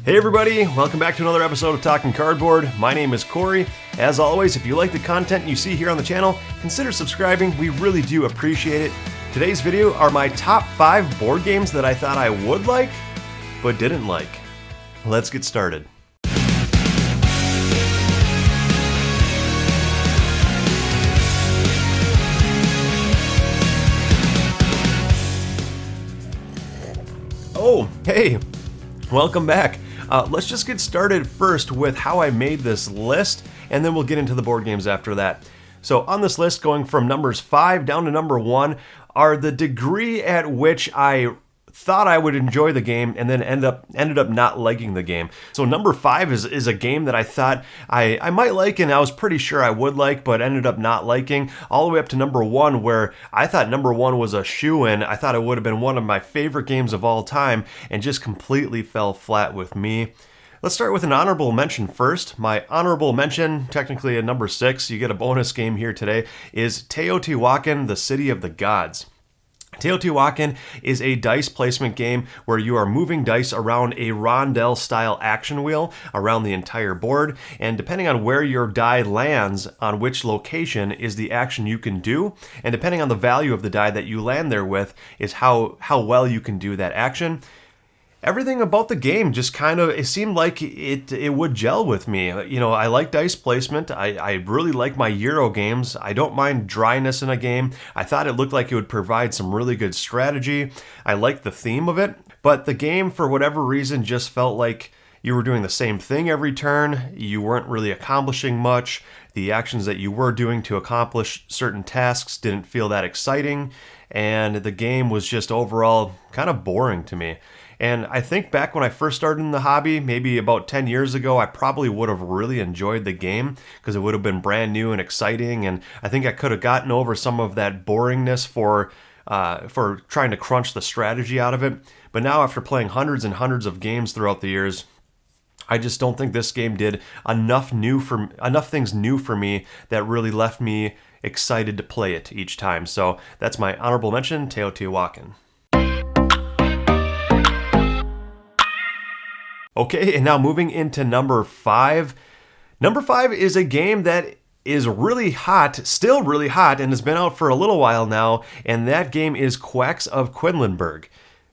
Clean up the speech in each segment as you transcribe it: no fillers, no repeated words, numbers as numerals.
Hey everybody, welcome back to another episode of Talking Cardboard. My name is Cory. As always, if you like the content you see here on the channel, consider subscribing. We really do appreciate it. Today's video are my top 5 board games that I thought I would like, but didn't like. Let's get started. Oh, hey, welcome back. Let's just get started first with how I made this list, and then we'll get into the board games after that. So on this list, going from numbers 5 down to number 1, are the degree at which I thought I would enjoy the game and then ended up not liking the game. So number 5 is a game that I thought I might like and I was pretty sure I would like, but ended up not liking, all the way up to number 1, where I thought number 1 was a shoo-in. I thought it would have been one of my favorite games of all time and just completely fell flat with me. Let's start with an honorable mention first. My honorable mention, technically at number 6, you get a bonus game here today, is Teotihuacan, the City of the Gods. Teotihuacan is a dice placement game where you are moving dice around a rondelle-style action wheel around the entire board, and depending on where your die lands on which location is the action you can do, and depending on the value of the die that you land there with is how well you can do that action. Everything about the game just it seemed like it would gel with me. You know, I like dice placement. I really like my Euro games. I don't mind dryness in a game. I thought it looked like it would provide some really good strategy. I like the theme of it, but the game, for whatever reason, just felt like you were doing the same thing every turn. You weren't really accomplishing much. The actions that you were doing to accomplish certain tasks didn't feel that exciting, and the game was just overall kind of boring to me. And I think back when I first started in the hobby, maybe about 10 years ago, I probably would have really enjoyed the game because it would have been brand new and exciting. And I think I could have gotten over some of that boringness for trying to crunch the strategy out of it. But now, after playing hundreds and hundreds of games throughout the years, I just don't think this game did enough things new for me that really left me excited to play it each time. So that's my honorable mention, Teotihuacan. Okay, and now moving into number 5. Number 5 is a game that is really hot, still really hot, and has been out for a little while now, and that game is Quacks of Quedlinburg.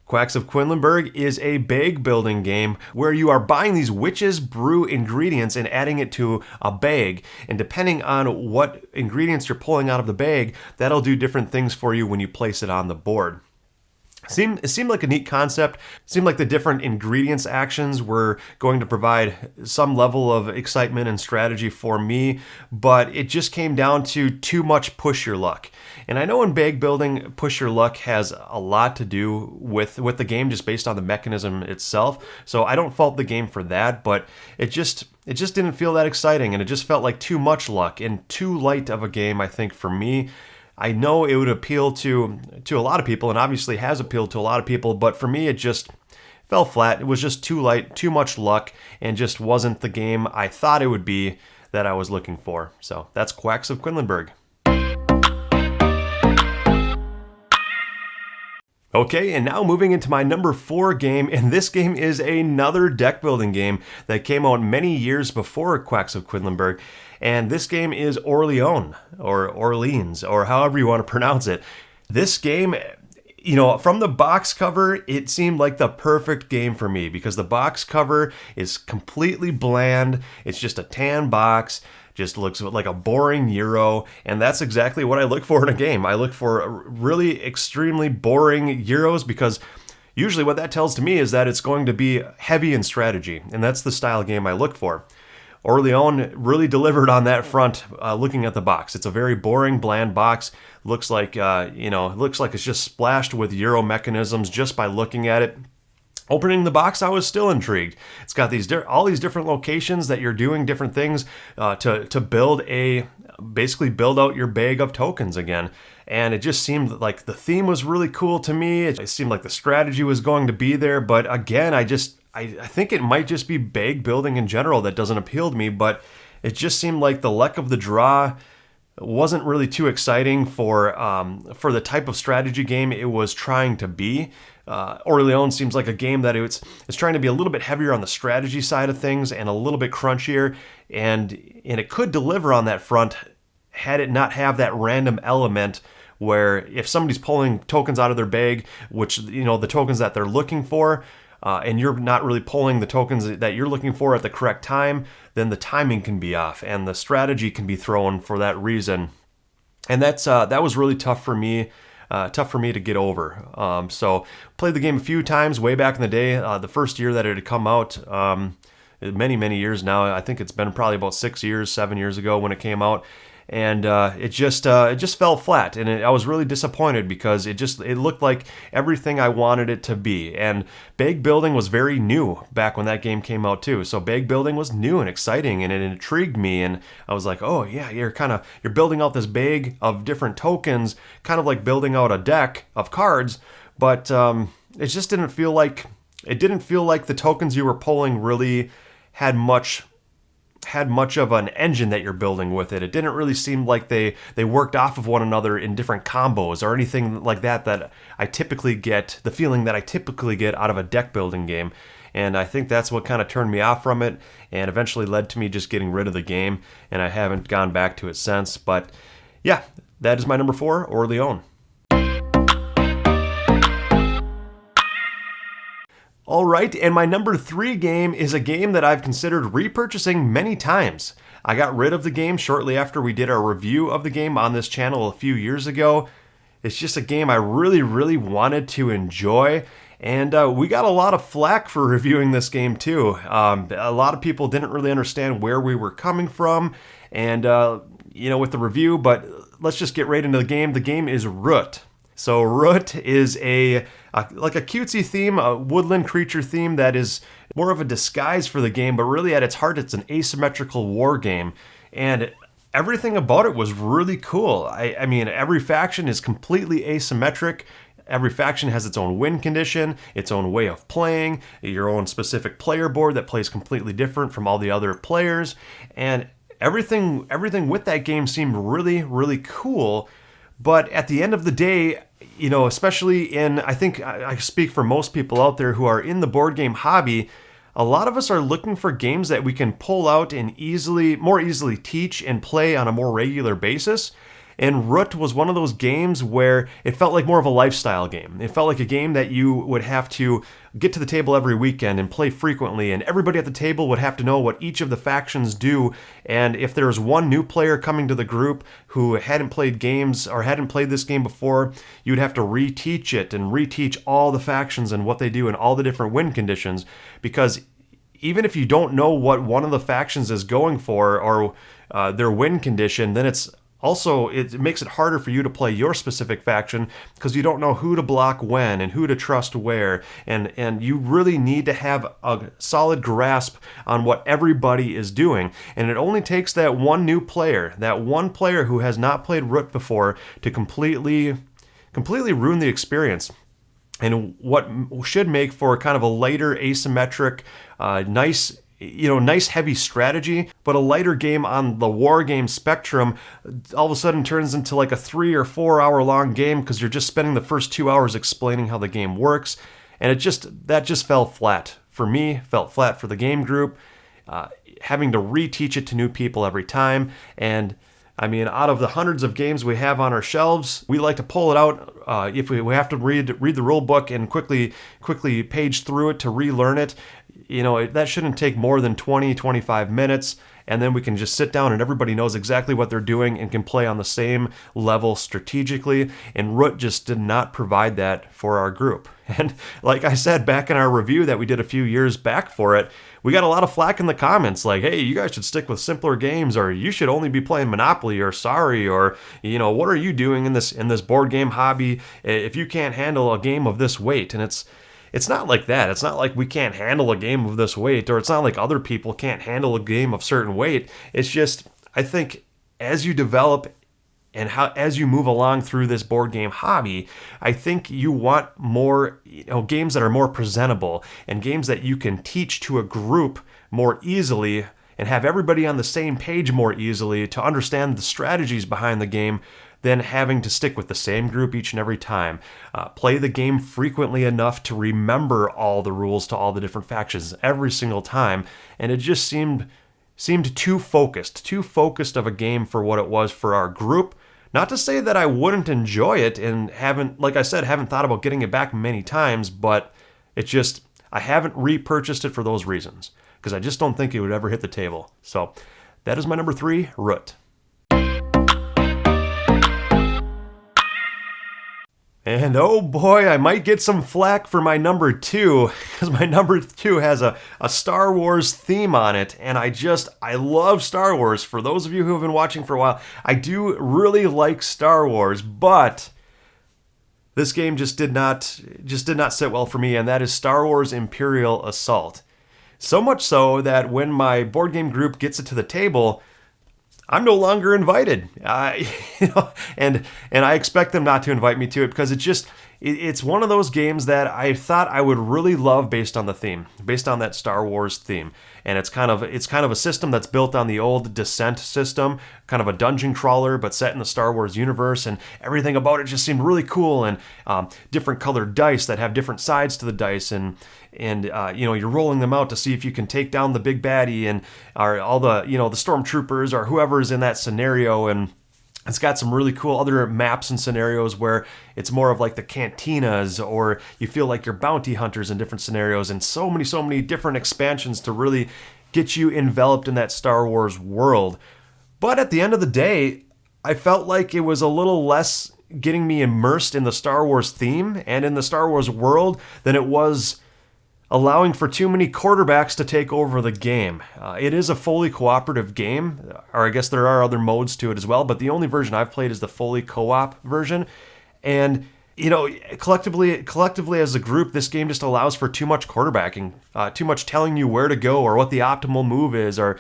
Quacks of Quedlinburg is a bag building game where you are buying these witch's brew ingredients and adding it to a bag, and depending on what ingredients you're pulling out of the bag, that'll do different things for you when you place it on the board. It seemed like a neat concept. It seemed like the different ingredients actions were going to provide some level of excitement and strategy for me, but it just came down to too much push your luck. And I know in bag building, push your luck has a lot to do with the game just based on the mechanism itself. So I don't fault the game for that, but it just didn't feel that exciting, and it just felt like too much luck and too light of a game, I think, for me. I know it would appeal to a lot of people, and obviously has appealed to a lot of people, but for me it just fell flat. It was just too light, too much luck, and just wasn't the game I thought it would be that I was looking for. So that's Quacks of Quedlinburg. Okay, and now moving into my number 4 game, and this game is another deck building game that came out many years before Quacks of Quedlinburg, and this game is Orleans, or Orleans, or however you want to pronounce it. This game, you know, from the box cover, it seemed like the perfect game for me because the box cover is completely bland. It's just a tan box. Just looks like a boring Euro, and that's exactly what I look for in a game. I look for really extremely boring Euros because usually what that tells to me is that it's going to be heavy in strategy, and that's the style game I look for. Orleans really delivered on that front. Looking at the box, it's a very boring, bland box. Looks like it's just splashed with Euro mechanisms just by looking at it. Opening the box, I was still intrigued. It's got all these different locations that you're doing different things to basically build out your bag of tokens again. And it just seemed like the theme was really cool to me. It seemed like the strategy was going to be there, but again, I think it might just be bag building in general that doesn't appeal to me, but it just seemed like the luck of the draw wasn't really too exciting for the type of strategy game it was trying to be. Orleans seems like a game that it's trying to be a little bit heavier on the strategy side of things and a little bit crunchier, and it could deliver on that front had it not have that random element where if somebody's pulling tokens out of their bag, which, the tokens that they're looking for, and you're not really pulling the tokens that you're looking for at the correct time, then the timing can be off and the strategy can be thrown for that reason. And that was really tough for me to get over. So played the game a few times way back in the day. The first year that it had come out, many years now. I think it's been probably about 6 years, 7 years ago when it came out. And it just fell flat, and I was really disappointed because it looked like everything I wanted it to be. And bag building was very new back when that game came out too. So bag building was new and exciting, and it intrigued me. And I was like, oh yeah, you're building out this bag of different tokens, kind of like building out a deck of cards. But it just didn't feel like the tokens you were pulling really had much of an engine that you're building with it. It didn't really seem like they worked off of one another in different combos or anything like that I typically get, the feeling that I typically get out of a deck building game. And I think that's what kind of turned me off from it and eventually led to me just getting rid of the game, and I haven't gone back to it since. But yeah, that is my number 4, Orleans. All right, and my number 3 game is a game that I've considered repurchasing many times. I got rid of the game shortly after we did our review of the game on this channel a few years ago. It's just a game I really wanted to enjoy, and we got a lot of flack for reviewing this game too. A lot of people didn't really understand where we were coming from, and with the review, but let's just get right into the game. The game is Root. So Root is like a cutesy theme, a woodland creature theme that is more of a disguise for the game, but really at its heart, it's an asymmetrical war game. And everything about it was really cool. I mean, every faction is completely asymmetric. Every faction has its own win condition, its own way of playing, your own specific player board that plays completely different from all the other players. And everything with that game seemed really cool. But at the end of the day, especially I think I speak for most people out there who are in the board game hobby, a lot of us are looking for games that we can pull out and more easily teach and play on a more regular basis. And Root was one of those games where it felt like more of a lifestyle game. It felt like a game that you would have to get to the table every weekend and play frequently, and everybody at the table would have to know what each of the factions do. And if there's one new player coming to the group who hadn't played games or hadn't played this game before, you'd have to reteach it and reteach all the factions and what they do and all the different win conditions. Because even if you don't know what one of the factions is going for or their win condition, then it makes it harder for you to play your specific faction because you don't know who to block when and who to trust where. And you really need to have a solid grasp on what everybody is doing. And it only takes that one player who has not played Root before to completely ruin the experience. And what should make for kind of a lighter, asymmetric, nice heavy strategy, but a lighter game on the war game spectrum all of a sudden turns into like a 3 or 4 hour long game because you're just spending the first 2 hours explaining how the game works. And that just fell flat for me, felt flat for the game group, having to reteach it to new people every time. And I mean, out of the hundreds of games we have on our shelves, we like to pull it out if we have to read the rule book and quickly page through it to relearn it. That shouldn't take more than 20-25 minutes, and then we can just sit down and everybody knows exactly what they're doing and can play on the same level strategically. And Root just did not provide that for our group. And like I said back in our review that we did a few years back for it, we got a lot of flack in the comments like, hey, you guys should stick with simpler games, or you should only be playing Monopoly, or sorry, or what are you doing in this board game hobby if you can't handle a game of this weight? And it's not like that. It's not like we can't handle a game of this weight, or it's not like other people can't handle a game of certain weight. It's just, I think as you develop and as you move along through this board game hobby, I think you want more, games that are more presentable and games that you can teach to a group more easily and have everybody on the same page more easily to understand the strategies behind the game than having to stick with the same group each and every time. Play the game frequently enough to remember all the rules to all the different factions every single time, and it just seemed too focused of a game for what it was for our group. Not to say that I wouldn't enjoy it and haven't thought about getting it back many times, but I haven't repurchased it for those reasons, because I just don't think it would ever hit the table. So that is my number 3, Root. And oh boy, I might get some flack for my number 2, because my number 2 has a Star Wars theme on it, and I love Star Wars. For those of you who have been watching for a while, I do really like Star Wars, but this game just did not sit well for me, and that is Star Wars Imperial Assault. So much so that when my board game group gets it to the table, I'm no longer invited. And I expect them not to invite me to it, because it's one of those games that I thought I would really love based on the theme, based on that Star Wars theme. And it's kind of a system that's built on the old Descent system, kind of a dungeon crawler, but set in the Star Wars universe, and everything about it just seemed really cool. And different colored dice that have different sides to the dice, and you're rolling them out to see if you can take down the big baddie and all the the stormtroopers or whoever's in that scenario. And it's got some really cool other maps and scenarios where it's more of like the cantinas, or you feel like you're bounty hunters in different scenarios, and so many different expansions to really get you enveloped in that Star Wars world. But at the end of the day, I felt like it was a little less getting me immersed in the Star Wars theme and in the Star Wars world than it was allowing for too many quarterbacks to take over the game. It is a fully cooperative game, or I guess there are other modes to it as well, but the only version I've played is the fully co-op version. And collectively as a group, this game just allows for too much quarterbacking, too much telling you where to go or what the optimal move is, or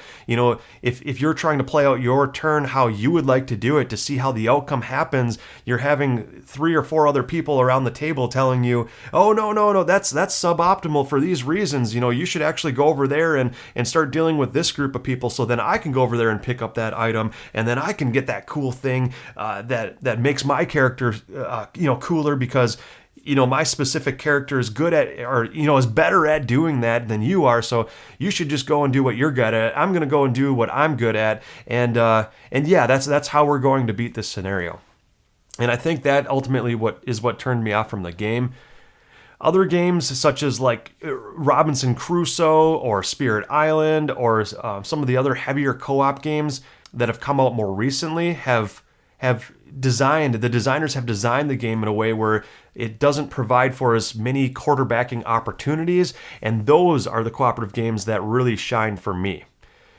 if you're trying to play out your turn how you would like to do it to see how the outcome happens, you're having 3 or 4 other people around the table telling you, oh no, that's suboptimal for these reasons. You should actually go over there and start dealing with this group of people, so then I can go over there and pick up that item, and then I can get that cool thing that makes my character cooler, because my specific character is good at, or is better at doing that than you are, so you should just go and do what you're good at. I'm going to go and do what I'm good at, and yeah, that's how we're going to beat this scenario. And I think that ultimately what turned me off from the game. Other games such as like Robinson Crusoe or Spirit Island, or some of the other heavier co-op games that have come out more recently the designers have designed the game in a way where it doesn't provide for as many quarterbacking opportunities, and those are the cooperative games that really shine for me.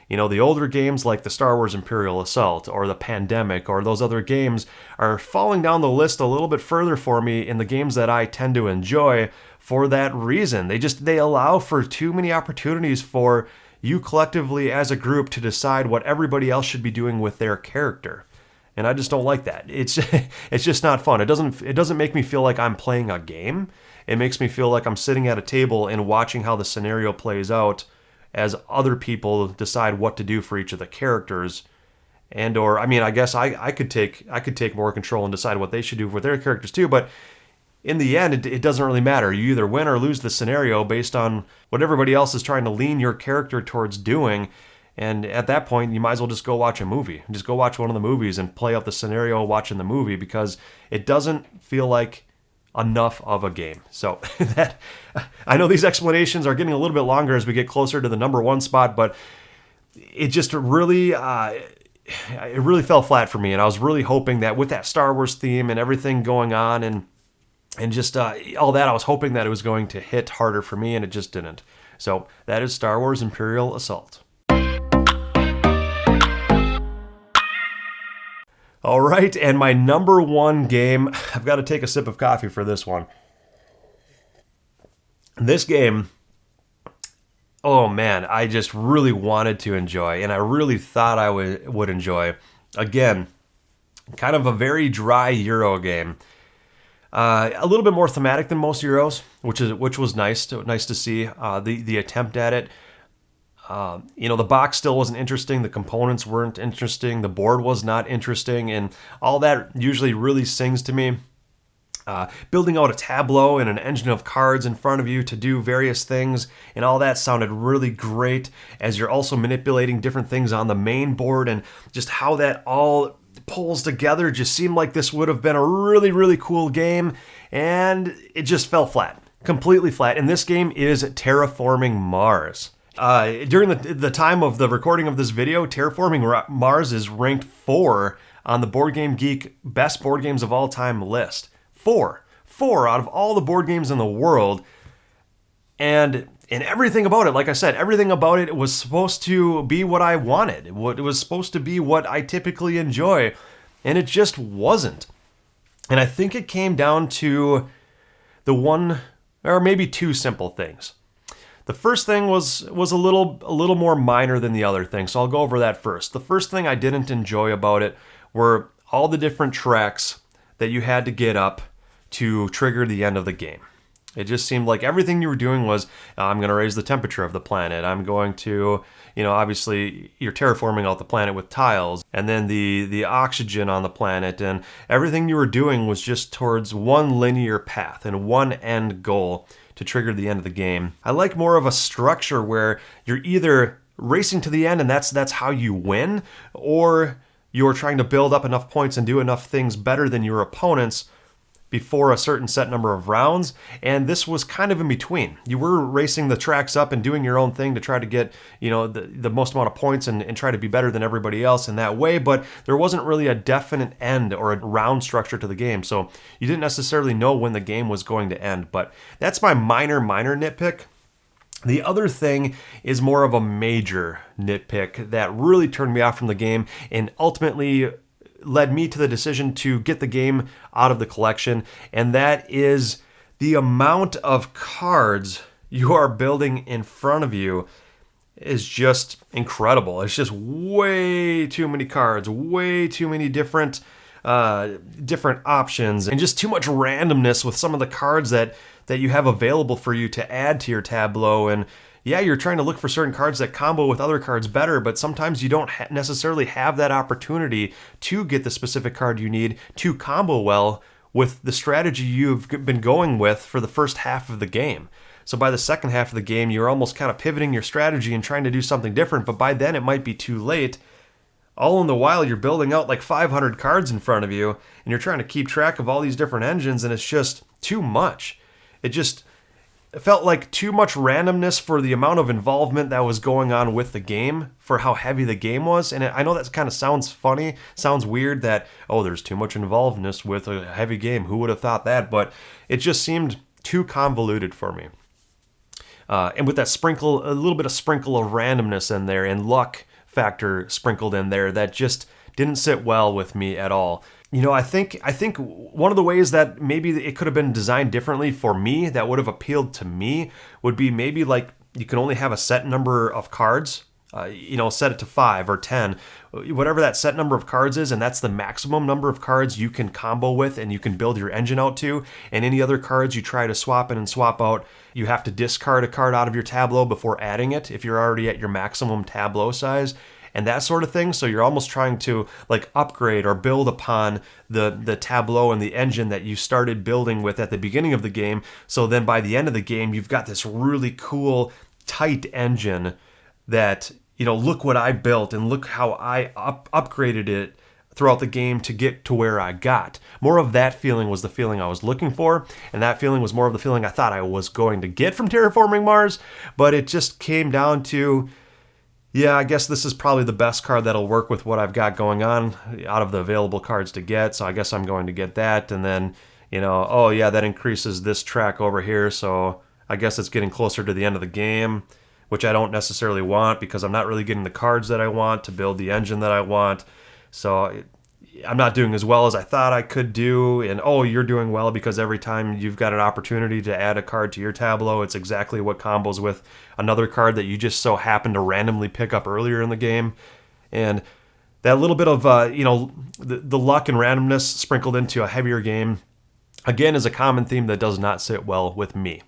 The older games like the Star Wars Imperial Assault or the Pandemic or those other games are falling down the list a little bit further for me in the games that I tend to enjoy for that reason. They allow for too many opportunities for you collectively as a group to decide what everybody else should be doing with their character. And I just don't like that. It's just not fun. It doesn't make me feel like I'm playing a game. It makes me feel like I'm sitting at a table and watching how the scenario plays out as other people decide what to do for each of the characters. I guess I could take more control and decide what they should do with their characters too, but in the end, it doesn't really matter. You either win or lose the scenario based on what everybody else is trying to lean your character towards doing. And at that point, you might as well just go watch a movie. Just go watch one of the movies and play out the scenario watching the movie, because it doesn't feel like enough of a game. So I know these explanations are getting a little bit longer as we get closer to the number 1 spot, but it just really fell flat for me. And I was really hoping that with that Star Wars theme and everything going on and just all that, I was hoping that it was going to hit harder for me, and it just didn't. So that is Star Wars Imperial Assault. All right, and my number 1 game, I've got to take a sip of coffee for this one. This game, oh man, I just really wanted to enjoy, and I really thought I would enjoy. Again, kind of a very dry Euro game. A little bit more thematic than most Euros, which was nice to see the attempt at it. The box still wasn't interesting, the components weren't interesting, the board was not interesting, and all that usually really sings to me. Building out a tableau and an engine of cards in front of you to do various things, and all that sounded really great as you're also manipulating different things on the main board, and just how that all pulls together just seemed like this would have been a really, really cool game, and it just fell flat, completely flat. And this game is Terraforming Mars. During the time of the recording of this video, Terraforming Mars is ranked 4 on the Board Game Geek Best Board Games of All Time list. 4 out of all the board games in the world. And everything about it, like I said, everything about it was supposed to be what I wanted. It was supposed to be what I typically enjoy, and it just wasn't. And I think it came down to the one, or maybe two simple things. The first thing was a little more minor than the other thing, so I'll go over that first. The first thing I didn't enjoy about it were all the different tracks that you had to get up to trigger the end of the game. It just seemed like everything you were doing was, I'm going to raise the temperature of the planet. I'm going to, obviously you're terraforming out the planet with tiles, and then the oxygen on the planet, and everything you were doing was just towards one linear path and one end goal to trigger the end of the game. I like more of a structure where you're either racing to the end and that's how you win, or you're trying to build up enough points and do enough things better than your opponents before a certain set number of rounds, and this was kind of in between. You were racing the tracks up and doing your own thing to try to get, the most amount of points and try to be better than everybody else in that way, but there wasn't really a definite end or a round structure to the game, so you didn't necessarily know when the game was going to end. But that's my minor nitpick. The other thing is more of a major nitpick that really turned me off from the game and ultimately led me to the decision to get the game out of the collection, and that is the amount of cards you are building in front of you is just incredible. It's just way too many cards, way too many different options, and just too much randomness with some of the cards that you have available for you to add to your tableau. And yeah, you're trying to look for certain cards that combo with other cards better, but sometimes you don't necessarily have that opportunity to get the specific card you need to combo well with the strategy you've been going with for the first half of the game. So by the second half of the game, you're almost kind of pivoting your strategy and trying to do something different, but by then it might be too late. All in the while, you're building out like 500 cards in front of you, and you're trying to keep track of all these different engines, and it's just too much. It felt like too much randomness for the amount of involvement that was going on with the game, for how heavy the game was. And I know that kind of sounds funny, sounds weird that, there's too much involvedness with a heavy game. Who would have thought that? But it just seemed too convoluted for me. And with that a little bit of sprinkle of randomness in there and luck factor sprinkled in there, that just didn't sit well with me at all. I think one of the ways that maybe it could have been designed differently for me that would have appealed to me would be maybe like you can only have a set number of cards, set it to 5 or 10, whatever that set number of cards is, and that's the maximum number of cards you can combo with and you can build your engine out to, and any other cards you try to swap in and swap out, you have to discard a card out of your tableau before adding it if you're already at your maximum tableau size, and that sort of thing. So you're almost trying to like upgrade or build upon the tableau and the engine that you started building with at the beginning of the game. So then by the end of the game, you've got this really cool, tight engine that, look what I built and look how I upgraded it throughout the game to get to where I got. More of that feeling was the feeling I was looking for, and that feeling was more of the feeling I thought I was going to get from Terraforming Mars, but it just came down to, yeah, I guess this is probably the best card that'll work with what I've got going on out of the available cards to get, so I guess I'm going to get that. And then, that increases this track over here, so I guess it's getting closer to the end of the game, which I don't necessarily want because I'm not really getting the cards that I want to build the engine that I want. So I'm not doing as well as I thought I could do. And, you're doing well because every time you've got an opportunity to add a card to your tableau, it's exactly what combos with another card that you just so happen to randomly pick up earlier in the game. And that little bit of, the luck and randomness sprinkled into a heavier game, again, is a common theme that does not sit well with me.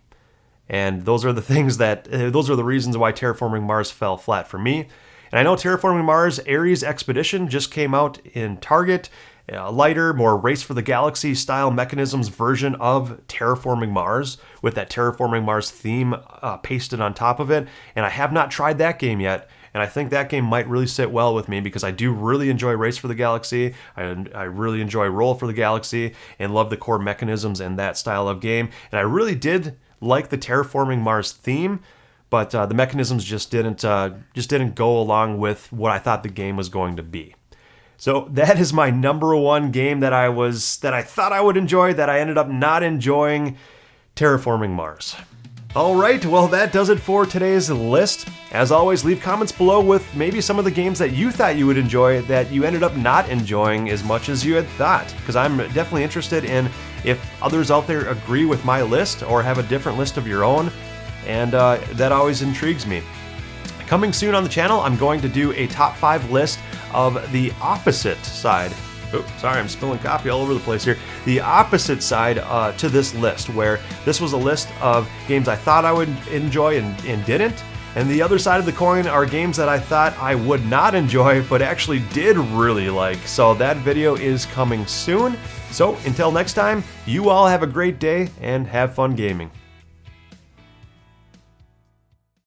And those are the things that, those are the reasons why Terraforming Mars fell flat for me. And I know Terraforming Mars Ares Expedition just came out in Target, a lighter, more Race for the Galaxy style mechanisms version of Terraforming Mars with that Terraforming Mars theme pasted on top of it. And I have not tried that game yet. And I think that game might really sit well with me because I do really enjoy Race for the Galaxy. I really enjoy Roll for the Galaxy and love the core mechanisms in that style of game. And I really did like the Terraforming Mars theme, but the mechanisms just didn't go along with what I thought the game was going to be. So that is my number one game that I thought I would enjoy that I ended up not enjoying, Terraforming Mars. All right, well, that does it for today's list. As always, leave comments below with maybe some of the games that you thought you would enjoy that you ended up not enjoying as much as you had thought, because I'm definitely interested in if others out there agree with my list or have a different list of your own, and that always intrigues me. Coming soon on the channel, I'm going to do a top 5 list of the opposite side. Oops, sorry, I'm spilling coffee all over the place here. The opposite side to this list, where this was a list of games I thought I would enjoy and didn't. And the other side of the coin are games that I thought I would not enjoy, but actually did really like. So that video is coming soon. So until next time, you all have a great day and have fun gaming.